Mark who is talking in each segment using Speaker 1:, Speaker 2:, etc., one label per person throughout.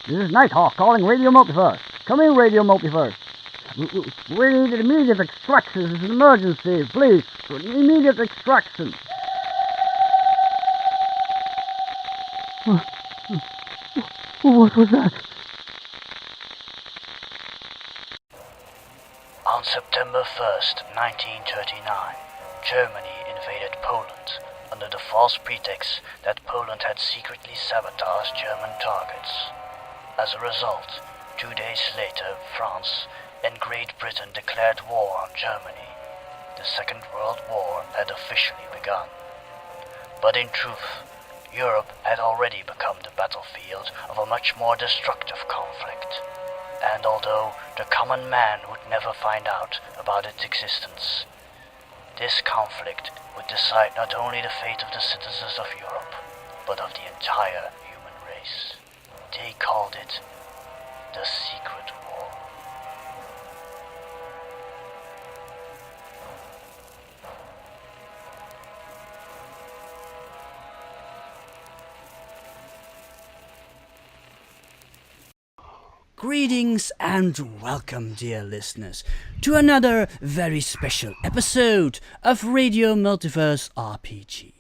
Speaker 1: This is Nighthawk calling RadioMultiverse. Come in, RadioMultiverse. We need immediate extraction. This is an emergency. Please, immediate extraction. What was that?
Speaker 2: On September 1st, 1939, Germany invaded Poland under the false pretext that Poland had secretly sabotaged German targets. As a result, 2 days later, France and Great Britain declared war on Germany. The Second World War had officially begun. But in truth, Europe had already become the battlefield of a much more destructive conflict. And although the common man would never find out about its existence, this conflict would decide not only the fate of the citizens of Europe, but of the entire human race. They called it the Secret War.
Speaker 3: Greetings and welcome, dear listeners, to another very special episode of Radio Multiverse RPG.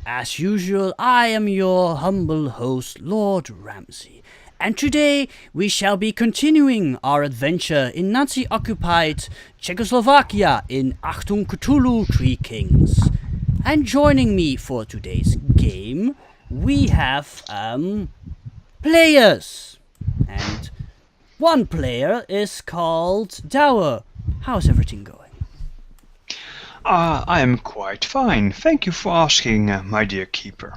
Speaker 3: As usual, I am your humble host, Lord Ramsey, and today we shall be continuing our adventure in Nazi-occupied Czechoslovakia in Achtung, Cthulhu, Three Kings. And joining me for today's game, we have, players. And one player is called Dower. How's everything going?
Speaker 4: I am quite fine. Thank you for asking, my dear keeper.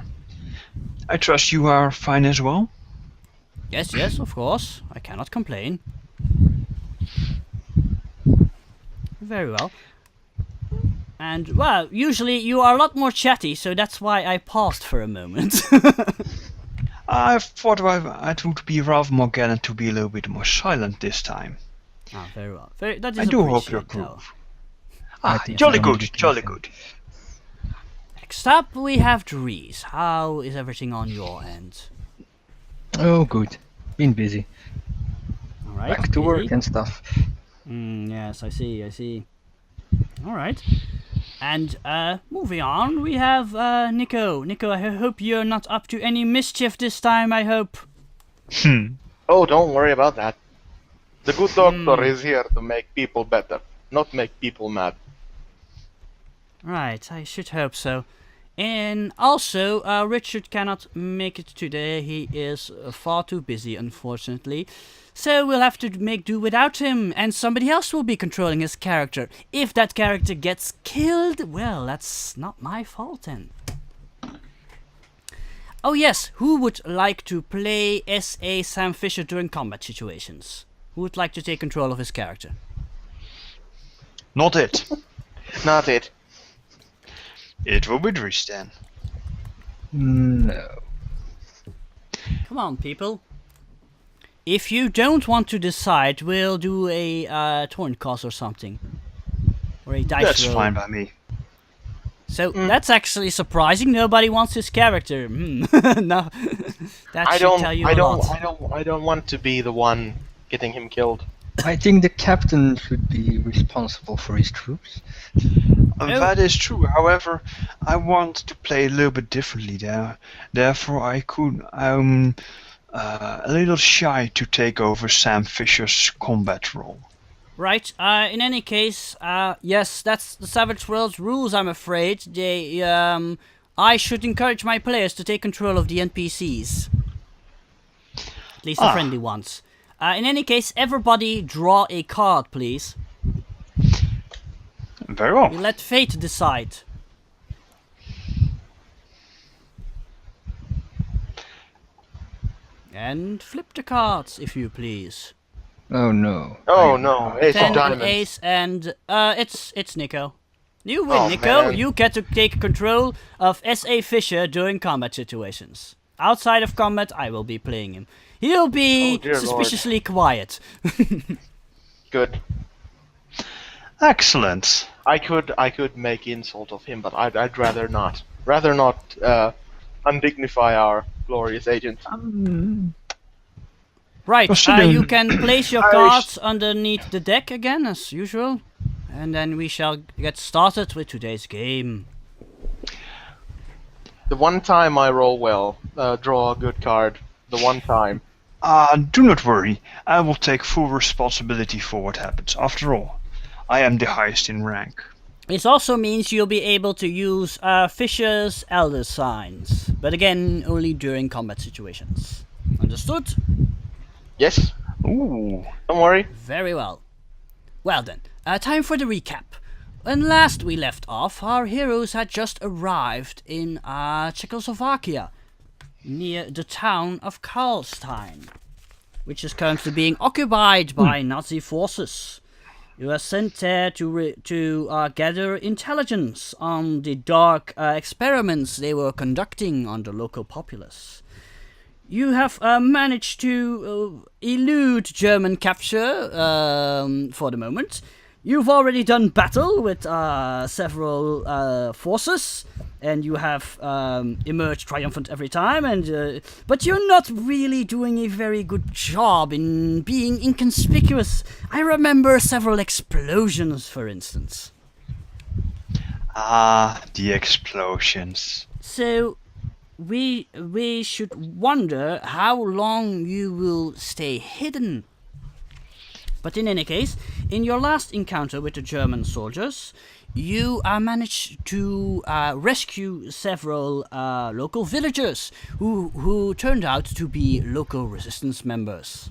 Speaker 4: I trust you are fine as well?
Speaker 3: Yes, of course. I cannot complain. Very well. And, well, usually you are a lot more chatty, so that's why I paused for a moment.
Speaker 4: I thought it would be rather more gallant to be a little bit more silent this time.
Speaker 3: Ah, very well. That is
Speaker 4: I do hope you
Speaker 3: appreciated,
Speaker 4: approve. Jolly good, jolly good.
Speaker 3: Next up, we have Dries. How is everything on your end?
Speaker 5: Oh, good. Been busy.
Speaker 3: Alright.
Speaker 5: Back to work and stuff.
Speaker 3: Yes, I see. Alright. And, moving on, we have, Nico. Nico, I hope you're not up to any mischief this time, I hope.
Speaker 6: Oh, don't worry about that. The good doctor is here to make people better, not make people mad.
Speaker 3: Right, I should hope so. And also, Richard cannot make it today. He is far too busy, unfortunately. So we'll have to make do without him, and somebody else will be controlling his character. If that character gets killed, well, that's not my fault then. Oh yes, who would like to play S.A. Sam Fisher during combat situations? Who would like to take control of his character?
Speaker 4: Not it.
Speaker 6: Not it.
Speaker 4: It will be Dries then.
Speaker 5: No.
Speaker 3: Come on, people. If you don't want to decide, we'll do a torn toss or something. Or a dice roll.
Speaker 4: That's fine by me.
Speaker 3: So, that's actually surprising. Nobody wants his character. No, that should tell you a lot.
Speaker 6: I don't want to be the one getting him killed.
Speaker 5: I think the captain should be responsible for his troops.
Speaker 4: That is true. However, I want to play a little bit differently there. Therefore, I'm a little shy to take over Sam Fisher's combat role.
Speaker 3: Right, in any case, yes, that's the Savage World's rules, I'm afraid. I should encourage my players to take control of the NPCs. At least the friendly ones. In any case, everybody draw a card, please.
Speaker 4: Very well.
Speaker 3: We let fate decide. And flip the cards, if you please.
Speaker 5: Oh no.
Speaker 6: Oh no, ace of
Speaker 3: 10
Speaker 6: diamonds.
Speaker 3: ace and it's Nico. You win,
Speaker 6: Oh,
Speaker 3: Nico.
Speaker 6: man.
Speaker 3: You get to take control of S.A. Fisher during combat situations. Outside of combat, I will be playing him. He'll be
Speaker 6: Oh, dear
Speaker 3: suspiciously quiet.
Speaker 6: Good.
Speaker 4: Excellent.
Speaker 6: I could make insult of him, but I'd rather not. Rather not undignify our glorious agent.
Speaker 3: Right,
Speaker 4: Considering-
Speaker 3: you can place your
Speaker 6: I-
Speaker 3: cards underneath the deck again, as usual. And then we shall get started with today's game.
Speaker 6: The one time I roll well, draw a good card. The one time.
Speaker 4: Do not worry. I will take full responsibility for what happens. After all, I am the highest in rank.
Speaker 3: This also means you'll be able to use Fischer's Elder Signs. But again, only during combat situations. Understood?
Speaker 6: Yes.
Speaker 4: Ooh.
Speaker 6: Don't worry.
Speaker 3: Very well. Well then, time for the recap. When last we left off, our heroes had just arrived in Czechoslovakia, near the town of Karlstein, which is currently being occupied by Nazi forces. You were sent there to gather intelligence on the dark experiments they were conducting on the local populace. You have managed to elude German capture for the moment. You've already done battle with several forces, and you have emerged triumphant every time. But you're not really doing a very good job in being inconspicuous. I remember several explosions, for instance.
Speaker 4: The explosions.
Speaker 3: So we should wonder how long you will stay hidden. But in any case, in your last encounter with the German soldiers, you managed to rescue several local villagers who turned out to be local resistance members.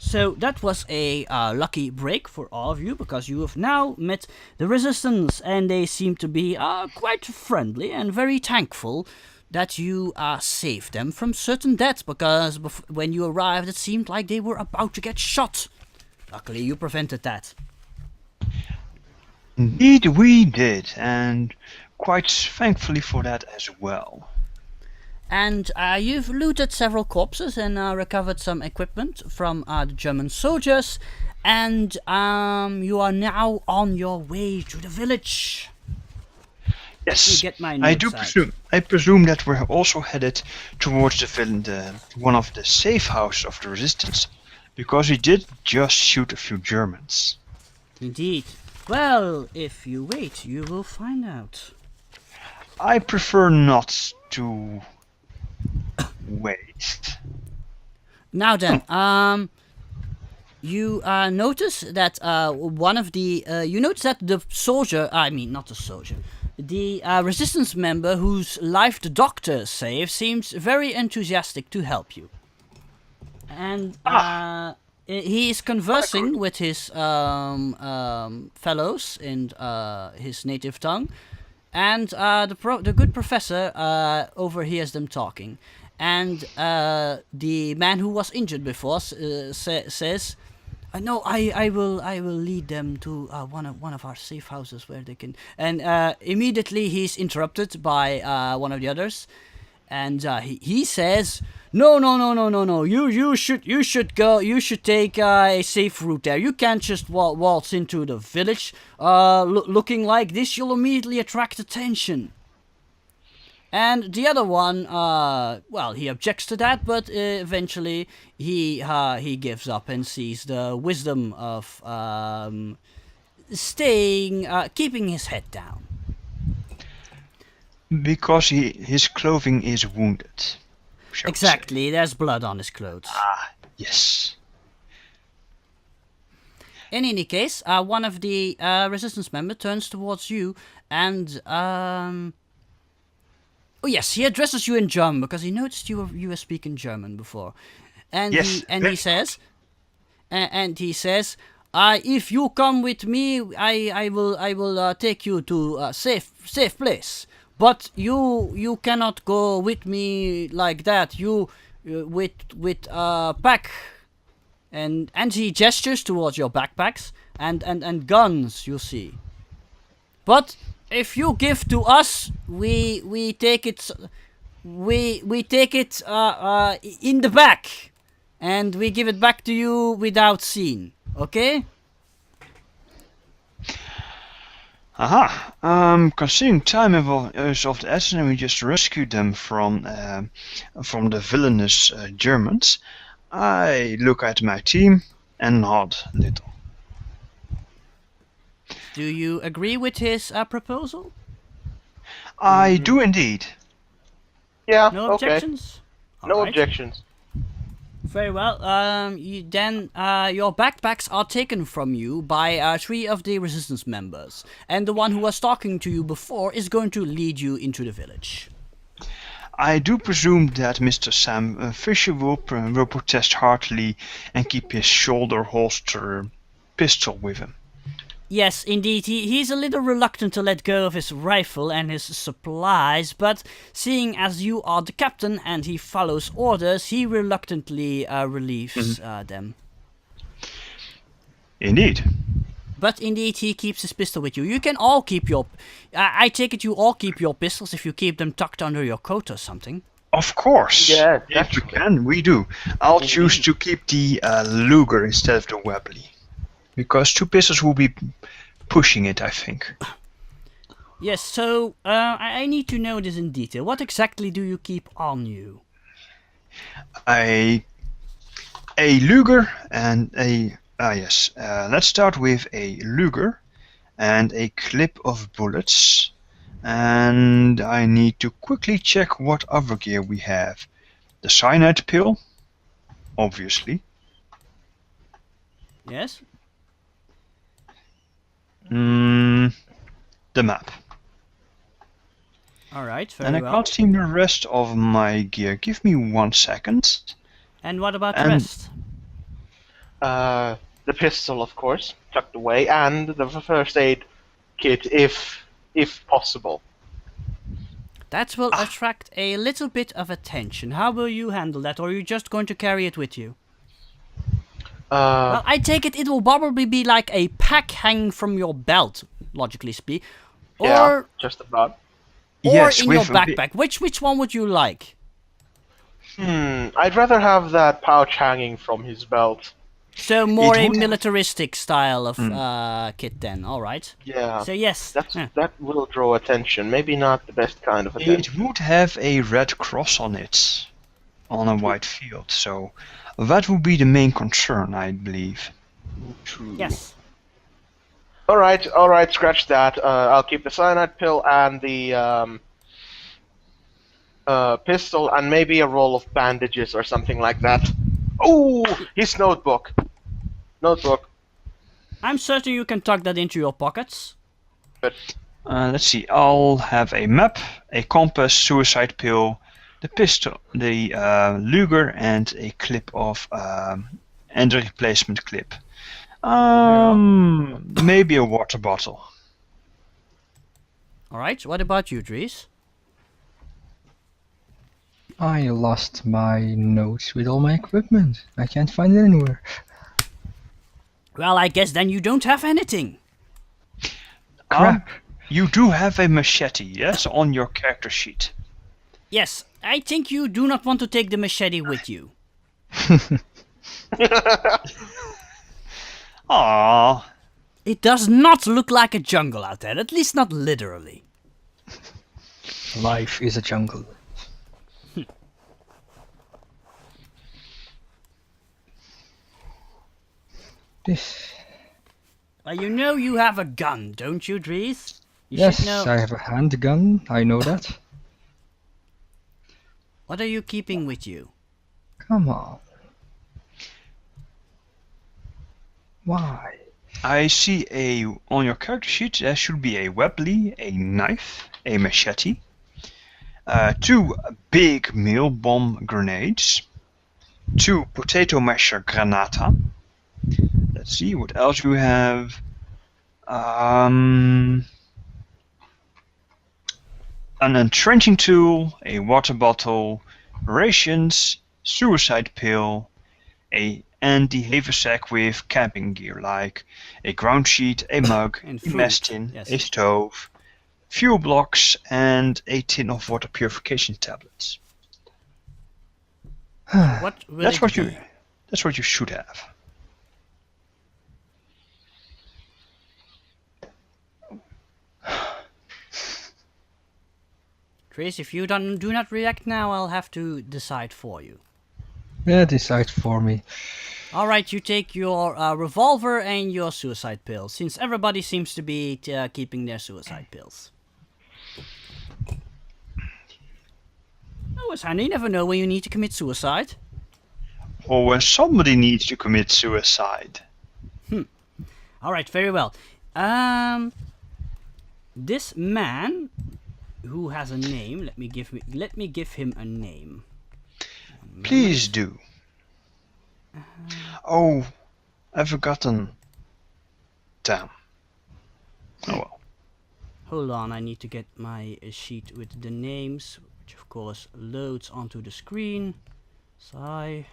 Speaker 3: So that was a lucky break for all of you, because you have now met the resistance, and they seem to be quite friendly and very thankful that you saved them from certain death, because when you arrived it seemed like they were about to get shot. Luckily you prevented that.
Speaker 4: Indeed we did, and quite thankfully for that as well.
Speaker 3: And you've looted several corpses and recovered some equipment from the German soldiers, and you are now on your way to the village.
Speaker 4: Yes,
Speaker 3: You get my
Speaker 4: I do
Speaker 3: notes out.
Speaker 4: presume that we're also headed towards one of the safe houses of the resistance, because we did just shoot a few Germans.
Speaker 3: Indeed. Well, if you wait, you will find out.
Speaker 4: I prefer not to wait.
Speaker 3: Now then, you notice that the soldier, not the soldier, the resistance member whose life the doctor saved seems very enthusiastic to help you. And he is conversing with his fellows in his native tongue, and the good professor overhears them talking. And the man who was injured before says, "No, I will lead them to one of our safe houses where they can." And immediately he's interrupted by one of the others, and he says, "No. You should go. You should take a safe route there. You can't just waltz into the village looking like this. You'll immediately attract attention." And the other one, he objects to that, but eventually he gives up and sees the wisdom of keeping his head down.
Speaker 4: Because his clothing is wounded. shall we say.
Speaker 3: Exactly, there's blood on his clothes.
Speaker 4: Yes.
Speaker 3: In any case, one of the resistance members turns towards you and oh yes, he addresses you in German because he noticed you were speaking German before, and
Speaker 4: Yes,
Speaker 3: he says, if you come with me, I will take you to a safe place. But you cannot go with me like that. You with pack, and he gestures towards your backpacks and guns. You see, but if you give to us, we take it in the back, and we give it back to you without scene. Okay?
Speaker 4: Aha. Considering time is of the essence, and we just rescued them from the villainous Germans. I look at my team and nod a little.
Speaker 3: Do you agree with his proposal?
Speaker 4: I do indeed.
Speaker 6: Yeah,
Speaker 3: No
Speaker 6: okay.
Speaker 3: objections?
Speaker 6: No
Speaker 3: Alright.
Speaker 6: objections.
Speaker 3: Very well. Your backpacks are taken from you by 3 of the resistance members, and the one who was talking to you before is going to lead you into the village.
Speaker 4: I do presume that Mr. Sam Fisher will protest heartily and keep his shoulder holster pistol with him.
Speaker 3: Yes, indeed, he's a little reluctant to let go of his rifle and his supplies, but seeing as you are the captain and he follows orders, he reluctantly relieves them.
Speaker 4: Indeed.
Speaker 3: But indeed, he keeps his pistol with you. You can all keep your... I take it you all keep your pistols if you keep them tucked under your coat or something.
Speaker 4: Of course.
Speaker 6: Yeah,
Speaker 4: if we can, we do. I'll choose to keep the Luger instead of the Webley. Because 2 pistols will be pushing it, I think.
Speaker 3: Yes, so I need to know this in detail. What exactly do you keep on you?
Speaker 4: A Luger and a... yes. Let's start with a Luger and a clip of bullets. And I need to quickly check what other gear we have. The cyanide pill, obviously.
Speaker 3: Yes?
Speaker 4: The map.
Speaker 3: Alright,
Speaker 4: And I
Speaker 3: very well.
Speaker 4: can't see the rest of my gear. Give me 1 second.
Speaker 3: And what about the rest?
Speaker 6: The pistol, of course, tucked away, and the first aid kit, if possible.
Speaker 3: That will attract a little bit of attention. How will you handle that, or are you just going to carry it with you? Well, I take it will probably be like a pack hanging from your belt, logically speaking.
Speaker 6: Yeah, just about.
Speaker 3: Or
Speaker 4: Yes,
Speaker 3: in your backpack. Which one would you like?
Speaker 6: I'd rather have that pouch hanging from his belt.
Speaker 3: So more
Speaker 4: It
Speaker 3: a
Speaker 4: would-
Speaker 3: militaristic style of kit then, alright.
Speaker 6: Yeah.
Speaker 3: So yes.
Speaker 6: That will draw attention. Maybe not the best kind of attention.
Speaker 4: It would have a red cross on it, on a white field, so that would be the main concern, I believe.
Speaker 6: True.
Speaker 3: Yes.
Speaker 6: Alright, scratch that. I'll keep the cyanide pill and the pistol and maybe a roll of bandages or something like that. Oh, his notebook.
Speaker 3: I'm certain you can tuck that into your pockets.
Speaker 6: But
Speaker 4: Let's see, I'll have a map, a compass, suicide pill, the pistol, the Luger, and a clip of and a replacement clip. Maybe a water bottle.
Speaker 3: Alright, what about you, Dries?
Speaker 5: I lost my notes with all my equipment. I can't find it anywhere.
Speaker 3: Well, I guess then you don't have anything.
Speaker 5: Crap.
Speaker 4: You do have a machete, yes, on your character sheet.
Speaker 3: Yes, I think you do not want to take the machete with you.
Speaker 4: Aww.
Speaker 3: It does not look like a jungle out there, at least not literally.
Speaker 5: Life is a jungle. This.
Speaker 3: You know you have a gun, don't you, Dries? You
Speaker 5: Yes,
Speaker 3: should know.
Speaker 5: I have a handgun. I know that.
Speaker 3: What are you keeping with you?
Speaker 5: Come on. Why?
Speaker 4: I see on your character sheet there should be a Webley, a knife, a machete, 2 big meal bomb grenades, 2 potato masher granata. Let's see what else you have. An entrenching tool, a water bottle, rations, suicide pill, and the haversack with camping gear like a ground sheet, a mug,
Speaker 3: And
Speaker 4: a
Speaker 3: food,
Speaker 4: mess tin,
Speaker 3: yes.
Speaker 4: a stove, fuel blocks, and a tin of water purification tablets.
Speaker 3: What will
Speaker 4: That's
Speaker 3: it
Speaker 4: what
Speaker 3: be?
Speaker 4: you should have.
Speaker 3: Dries, if you do not react now, I'll have to decide for you.
Speaker 5: Yeah, decide for me.
Speaker 3: Alright, you take your revolver and your suicide pill, since everybody seems to be keeping their suicide pills. Oh, it's handy. You never know when you need to commit suicide.
Speaker 4: Or when somebody needs to commit suicide.
Speaker 3: Alright, very well. This man, who has a name, let me give him a name.
Speaker 4: Please do. Oh, I've forgotten. Damn. Oh well.
Speaker 3: Hold on, I need to get my sheet with the names, which of course loads onto the screen. Sigh.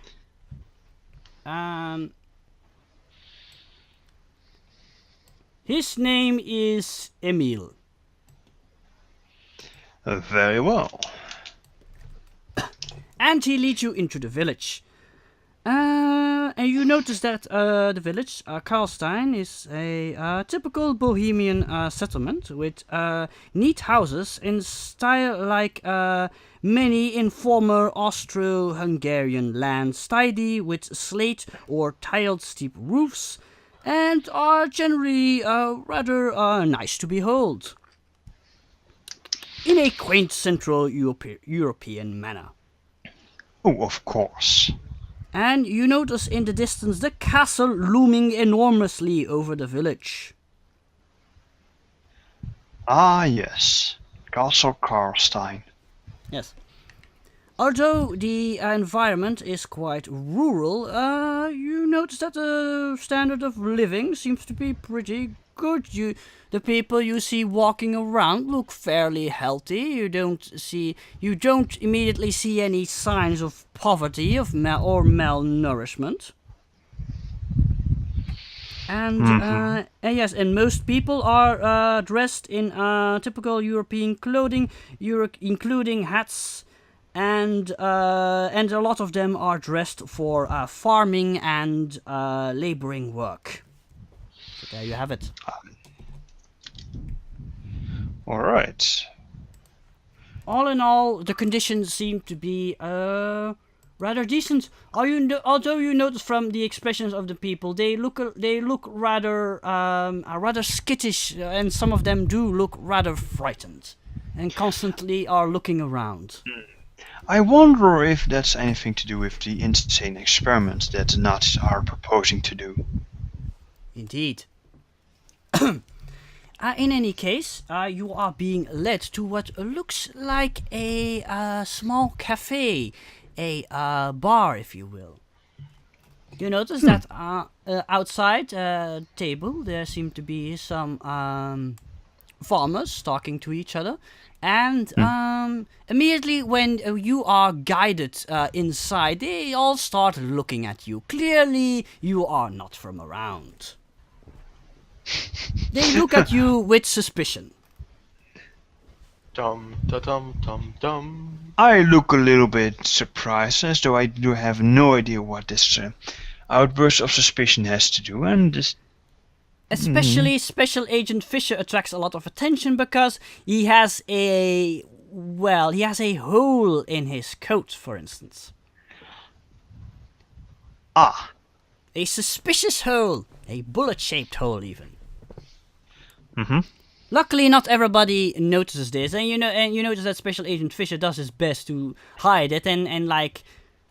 Speaker 3: His name is Emil.
Speaker 4: Very well.
Speaker 3: And he leads you into the village. And you notice that the village, Karlstein, is a typical Bohemian settlement with neat houses in style like many in former Austro-Hungarian lands, tidy with slate or tiled steep roofs, and are generally rather nice to behold, in a quaint Central European manner.
Speaker 4: Oh, of course.
Speaker 3: And you notice in the distance the castle looming enormously over the village.
Speaker 4: Ah, yes. Castle Karlstein.
Speaker 3: Yes. Although the environment is quite rural, you notice that the standard of living seems to be pretty good. The people you see walking around look fairly healthy. You don't immediately see any signs of poverty or malnourishment. And yes, and most people are dressed in typical European clothing, including hats, and a lot of them are dressed for farming and laboring work. So there you have it.
Speaker 4: All right.
Speaker 3: All in all, the conditions seem to be rather decent. Although you notice from the expressions of the people, they look rather skittish, and some of them do look rather frightened, and constantly are looking around.
Speaker 4: I wonder if that's anything to do with the insane experiments that the Nazis are proposing to do.
Speaker 3: Indeed. In any case, you are being led to what looks like a small cafe, a bar, if you will. You notice that outside the table there seem to be some farmers talking to each other, and immediately when you are guided inside, they all start looking at you. Clearly, you are not from around. They look at you with suspicion.
Speaker 6: Dum da dum dum dum.
Speaker 4: I look a little bit surprised, as though I do have no idea what this outburst of suspicion has to do, and this...
Speaker 3: Especially Special Agent Fischer attracts a lot of attention because he has a hole in his coat, for instance.
Speaker 4: Ah.
Speaker 3: A suspicious hole. A bullet-shaped hole, even. Luckily, not everybody notices this, and you notice that Special Agent Fischer does his best to hide it, and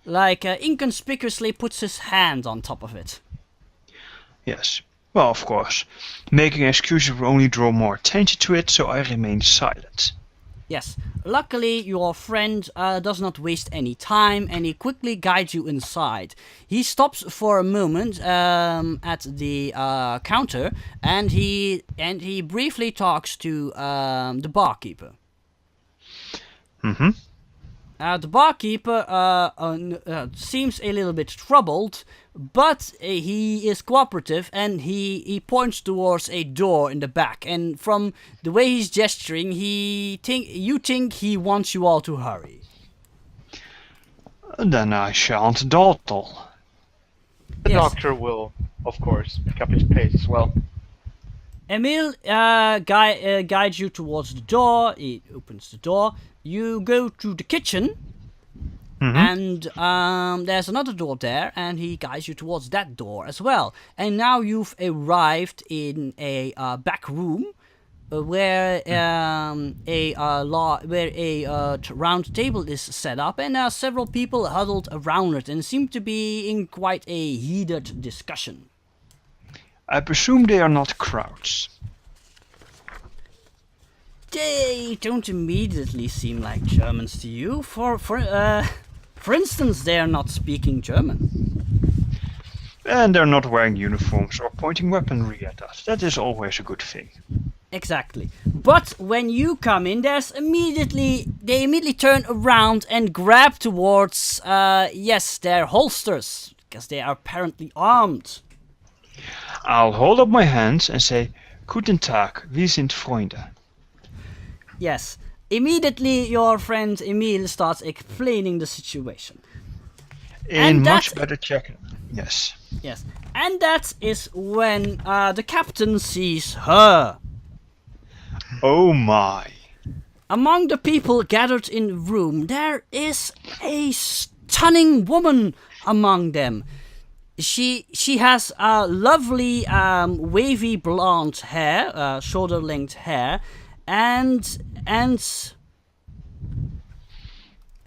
Speaker 3: inconspicuously puts his hand on top of it.
Speaker 4: Yes. Well, of course. Making excuses will only draw more attention to it, so I remain silent.
Speaker 3: Yes. Luckily, your friend does not waste any time, and he quickly guides you inside. He stops for a moment at the counter, and he briefly talks to the barkeeper. The barkeeper seems a little bit troubled, but he is cooperative, and he points towards a door in the back. And from the way he's gesturing, you think he wants you all to hurry.
Speaker 4: Then I shan't dawdle.
Speaker 6: The doctor will, of course, pick up his pace as well.
Speaker 3: Emil guides you towards the door. He opens the door. You go to the kitchen, And there's another door there, and he guides you towards that door as well. And now you've arrived in a back room where a round table is set up, and there are several people huddled around it, and seem to be in quite a heated discussion.
Speaker 4: I presume they are not crowds.
Speaker 3: They don't immediately seem like Germans to you. For instance, they are not speaking German.
Speaker 4: And they're not wearing uniforms or pointing weaponry at us. That is always a good thing.
Speaker 3: Exactly. But when you come in, they immediately turn around and grab towards, their holsters, because they are apparently armed.
Speaker 4: I'll hold up my hands and say, Guten Tag, wir sind Freunde.
Speaker 3: Yes. Immediately, your friend Emil starts explaining the situation.
Speaker 4: In much better Czech. Yes.
Speaker 3: Yes. And that is when the captain sees her.
Speaker 4: Oh my.
Speaker 3: Among the people gathered in the room, there is a stunning woman among them. She has lovely wavy blonde hair, shoulder-length hair, and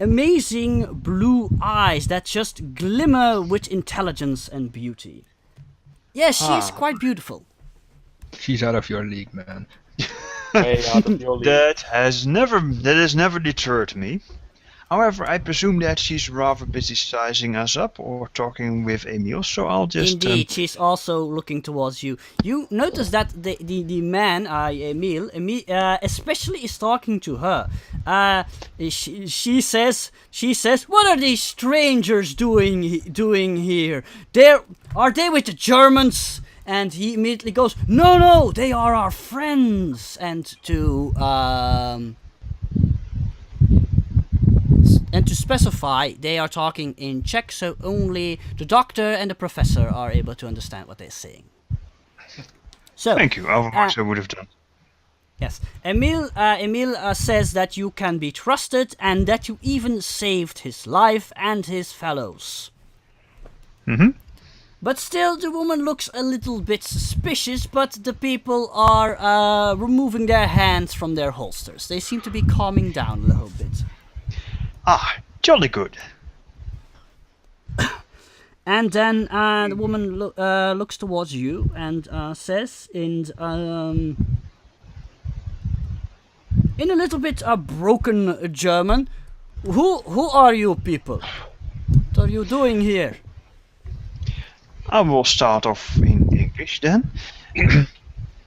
Speaker 3: amazing blue eyes that just glimmer with intelligence and beauty. Yes, she's quite beautiful.
Speaker 5: She's out of your league, man.
Speaker 6: Way out of your league.
Speaker 4: That has never deterred me. However, I presume that she's rather busy sizing us up or talking with Emil, so I'll just...
Speaker 3: Indeed, she's also looking towards you. You notice that the man, Emil, especially is talking to her. She says, "What are these strangers doing here? Are they with the Germans?" And he immediately goes, "No, they are our friends." And to specify, they are talking in Czech, so only the doctor and the professor are able to understand what they're saying. So,
Speaker 4: thank you, otherwise I would have done.
Speaker 3: Yes, Emil says that you can be trusted and that you even saved his life and his fellows. But still, the woman looks a little bit suspicious, but the people are removing their hands from their holsters. They seem to be calming down a little bit.
Speaker 4: Jolly good.
Speaker 3: And then the woman looks towards you and says in a little bit broken German, "Who are you people? What are you doing here?"
Speaker 4: I will start off in English then.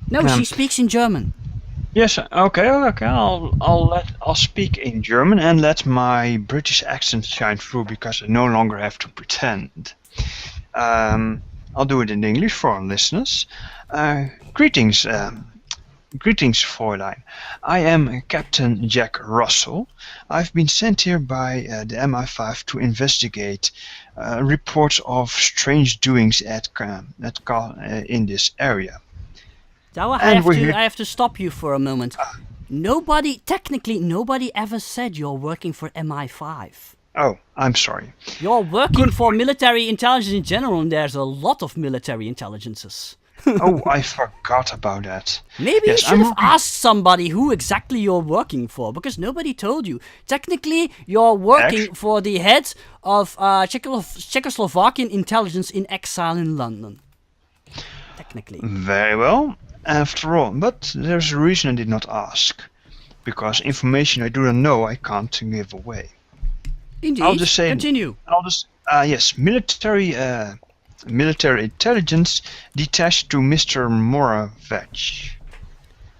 Speaker 3: No, she speaks in German.
Speaker 4: Yes, okay. I'll speak in German and let my British accent shine through because I no longer have to pretend. I'll do it in English for our listeners. Greetings, Fräulein. I am Captain Jack Russell. I've been sent here by the MI5 to investigate reports of strange doings in this area.
Speaker 3: Now I have to stop you for a moment. Nobody ever said you're working for MI5.
Speaker 4: Oh, I'm sorry.
Speaker 3: You're working for military intelligence in general, and there's a lot of military intelligences.
Speaker 4: Oh, I forgot about that.
Speaker 3: Maybe you should have asked somebody who exactly you're working for, because nobody told you. Technically, you're working for the head of Czechoslovakian intelligence in exile in London. Technically.
Speaker 4: Very well. After all, but there's a reason I did not ask. Because information I do not know, I can't give away.
Speaker 3: Indeed.
Speaker 4: I'll just say...
Speaker 3: Continue.
Speaker 4: Yes, military intelligence detached to Mr. Moravec.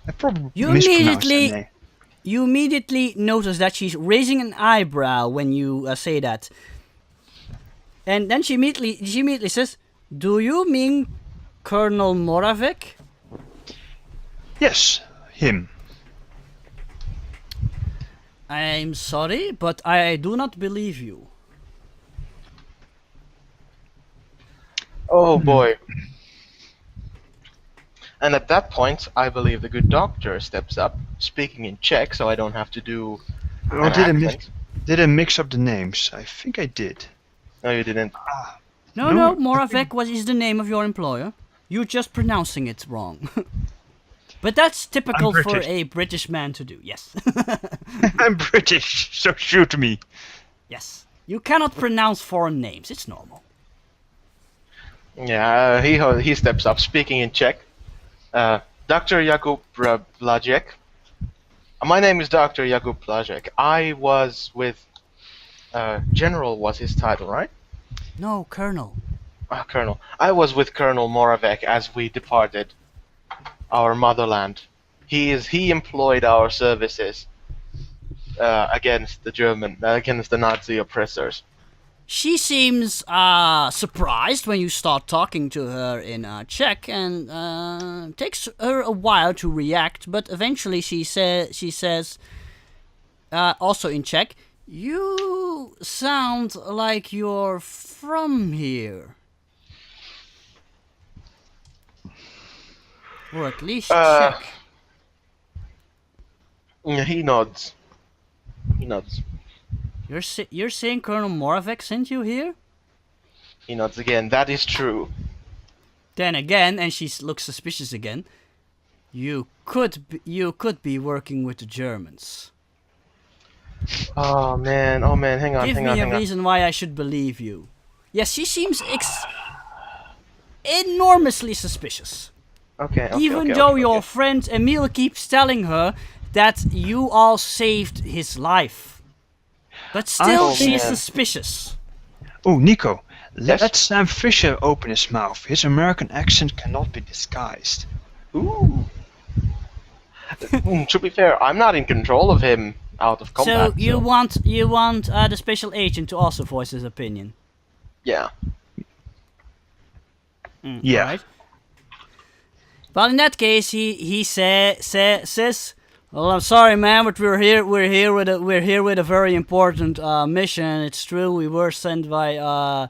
Speaker 4: I probably mispronounced that name.
Speaker 3: You immediately notice that she's raising an eyebrow when you say that. And then she immediately says, "Do you mean Colonel Moravec?"
Speaker 4: Yes, him.
Speaker 3: I'm sorry, but I do not believe you.
Speaker 6: Oh boy. And at that point, I believe the good doctor steps up, speaking in Czech, so I don't have to do an accent.
Speaker 4: Did I mix up the names? I think I did.
Speaker 6: No, you didn't.
Speaker 3: No, Moravec is the name of your employer. You're just pronouncing it wrong. But that's typical for
Speaker 4: British.
Speaker 3: a British man to do, yes.
Speaker 4: I'm British, so shoot me.
Speaker 3: Yes. You cannot pronounce foreign names, it's normal.
Speaker 6: Yeah, he steps up, speaking in Czech. Dr. Jakub Blajek. My name is Dr. Jakub Blajek. I was with... General was his title, right?
Speaker 3: No, Colonel.
Speaker 6: Colonel. I was with Colonel Moravec as we departed our motherland. He employed our services against the Nazi oppressors.
Speaker 3: She seems surprised when you start talking to her in Czech, and takes her a while to react. But eventually, she says, also in Czech, "You sound like you're from here, or at least Czech."
Speaker 6: He nods. He nods.
Speaker 3: You're saying Colonel Moravec sent you here?
Speaker 6: He nods again. That is true.
Speaker 3: Then again, and she looks suspicious again. You could be working with the Germans.
Speaker 6: Oh man, hang on.
Speaker 3: Give me a reason why I should believe you. Yes, she seems enormously suspicious.
Speaker 6: Okay.
Speaker 3: Even though your friend Emil keeps telling her that you all saved his life. But still, she's suspicious.
Speaker 4: Oh, Nico,
Speaker 6: Yes?
Speaker 4: let Sam Fisher open his mouth. His American accent cannot be disguised.
Speaker 6: Ooh. To be fair, I'm not in control of him out of combat.
Speaker 3: So you want the special agent to also voice his opinion?
Speaker 6: Yeah.
Speaker 4: Yeah.
Speaker 3: Right. Well, in that case, he says, "Well, I'm sorry, man, but we're here with a very important mission. It's true, we were sent by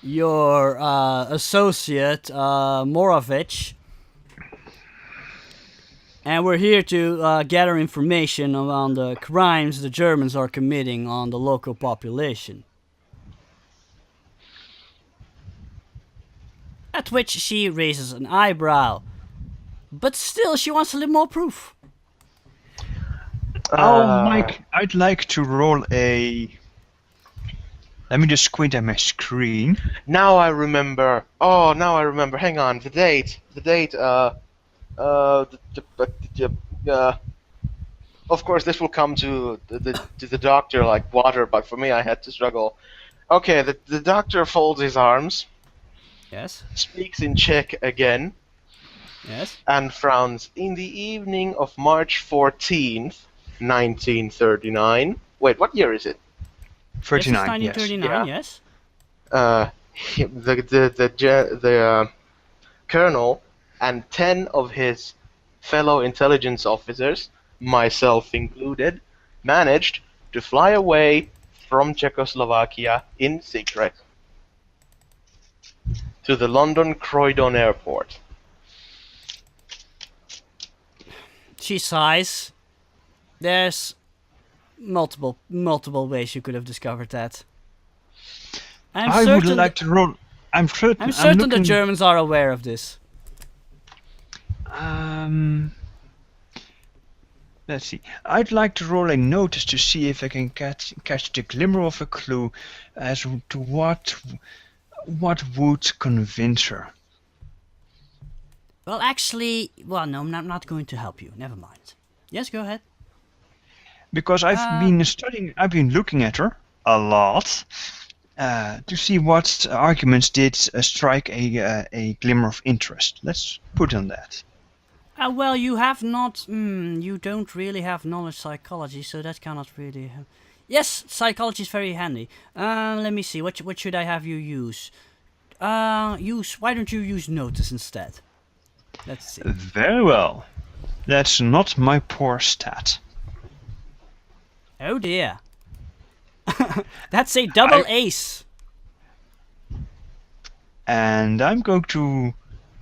Speaker 3: your associate Moravec, and we're here to gather information on the crimes the Germans are committing on the local population." At which she raises an eyebrow, but still she wants a little more proof.
Speaker 4: I'd like to roll a... Let me just squint at my screen.
Speaker 6: Now I remember. Oh, now I remember. Hang on. The date. Of course, this will come to the doctor like water, but for me, I had to struggle. Okay, the doctor folds his arms,
Speaker 3: Yes.
Speaker 6: speaks in Czech again,
Speaker 3: Yes.
Speaker 6: and frowns. In the evening of March 14th, 1939. Wait, what year is it?
Speaker 4: 39,
Speaker 3: Yes, it's
Speaker 4: yes.
Speaker 3: 1939.
Speaker 6: Yeah.
Speaker 3: Yes.
Speaker 6: The colonel and 10 of his fellow intelligence officers, myself included, managed to fly away from Czechoslovakia in secret to the London Croydon airport.
Speaker 3: She sighs. There's multiple ways you could have discovered that.
Speaker 4: I would like to roll... I'm
Speaker 3: I'm certain the Germans are aware of this.
Speaker 4: Let's see. I'd like to roll a notice to see if I can catch the glimmer of a clue as to what would convince her.
Speaker 3: Well, actually, no, I'm not going to help you. Never mind. Yes, go ahead.
Speaker 4: Because I've been looking at her a lot to see what arguments did strike a glimmer of interest. Let's put on that.
Speaker 3: Well, you have not. You don't really have knowledge psychology, so that cannot really. Yes, psychology is very handy. Let me see. What should I have you use? Why don't you use notice instead? Let's see.
Speaker 4: Very well. That's not my poor stat.
Speaker 3: Oh dear. That's a double ace.
Speaker 4: And I'm going to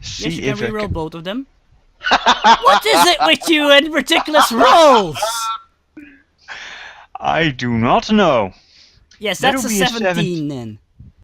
Speaker 3: Yes,
Speaker 4: see
Speaker 3: you
Speaker 4: if
Speaker 3: can
Speaker 4: I
Speaker 3: reroll
Speaker 4: can...
Speaker 3: both of them. What is it with you and ridiculous rolls?
Speaker 4: I do not know.
Speaker 3: Yes,
Speaker 4: That'll
Speaker 3: that's a
Speaker 4: be a
Speaker 3: 17 then.